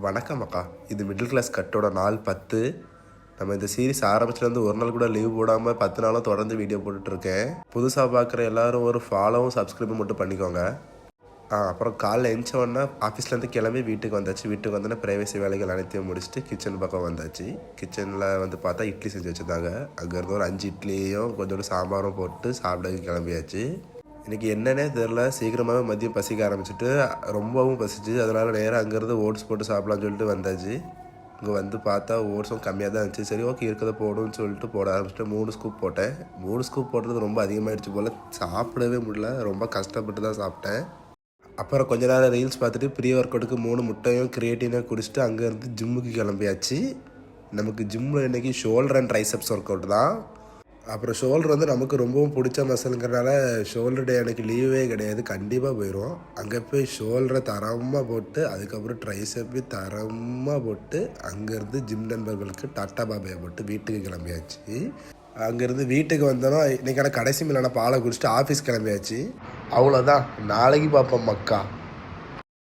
வணக்கம் அக்கா. இது மிடில் கிளாஸ் கட்டோட நாள் 10. நம்ம இந்த சீரிஸ் ஆரம்பிச்சுலேருந்து ஒரு நாள் கூட லீவ் போடாமல் 10 நாளும் தொடர்ந்து வீடியோ போட்டுட்ருக்கேன். புதுசாக பார்க்குற எல்லாரும் ஒரு ஃபாலோவும் சப்ஸ்கிரைபும் மட்டும் பண்ணிக்கோங்க. அப்புறம் காலைல எழுந்தோடனே ஆஃபீஸ்லேருந்து கிளம்பி வீட்டுக்கு வந்தாச்சு. வீட்டுக்கு வந்தோடனே ப்ரைவேசி வேலைகள் அனைத்தையும் முடிச்சுட்டு கிச்சன் பக்கம் வந்தாச்சு. கிச்சனில் வந்து பார்த்தா இட்லி செஞ்சு வச்சுருந்தாங்க. அங்கேருந்து ஒரு 5 இட்லியும் கொஞ்சோண்டு சாம்பாரும் போட்டு சாப்பிட கிளம்பியாச்சு. இன்றைக்கி என்னன்னே தெரில, சீக்கிரமாகவே மதியம் பசிக்க ஆரம்பிச்சிட்டு ரொம்பவும் பசிச்சு. அதனால் நேராக அங்கேருந்து ஓட்ஸ் போட்டு சாப்பிட்லான்னு சொல்லிட்டு வந்தாச்சு. இங்கே வந்து பார்த்தா ஓட்ஸும் கம்மியாக தான் இருந்துச்சு. சரி ஓகே இருக்கிறத போடுன்னு சொல்லிட்டு போட ஆரம்பிச்சிட்டு 3 ஸ்கூப் போட்டேன். 3 ஸ்கூப் போடுறது ரொம்ப அதிகமாகிடுச்சு போல், சாப்பிடவே முடியல. ரொம்ப கஷ்டப்பட்டு தான் சாப்பிட்டேன். அப்புறம் கொஞ்ச நேரம் ரீல்ஸ் பார்த்துட்டு ப்ரீ ஒர்க் அவுட்டுக்கு 3 முட்டையும் கிரியேட்டினாக குடிச்சிட்டு அங்கேருந்து ஜிம்முக்கு கிளம்பியாச்சு. நமக்கு ஜிம்மில் இன்றைக்கி shoulder and triceps work out தான். அப்புறம் ஷோல்டர் வந்து நமக்கு ரொம்பவும் பிடிச்ச மசிலுங்கிறனால ஷோல்டர் டே எனக்கு லீவே கிடையாது, கண்டிப்பாக போயிடுவோம். அங்கே போய் ஷோல்டரை தரமாக போட்டு அதுக்கப்புறம் ட்ரைசெப்பை தரமாக போட்டு அங்கேருந்து ஜிம் நண்பர்களுக்கு டாட்டா பாபாயை போட்டு வீட்டுக்கு கிளம்பியாச்சு. அங்கேருந்து வீட்டுக்கு வந்தோன்னா இன்றைக்கான கடைசி மேலான பாலை குடிச்சிட்டு ஆஃபீஸ் கிளம்பியாச்சு. அவ்வளோதான், நாளைக்கு பார்ப்போம் மக்கா.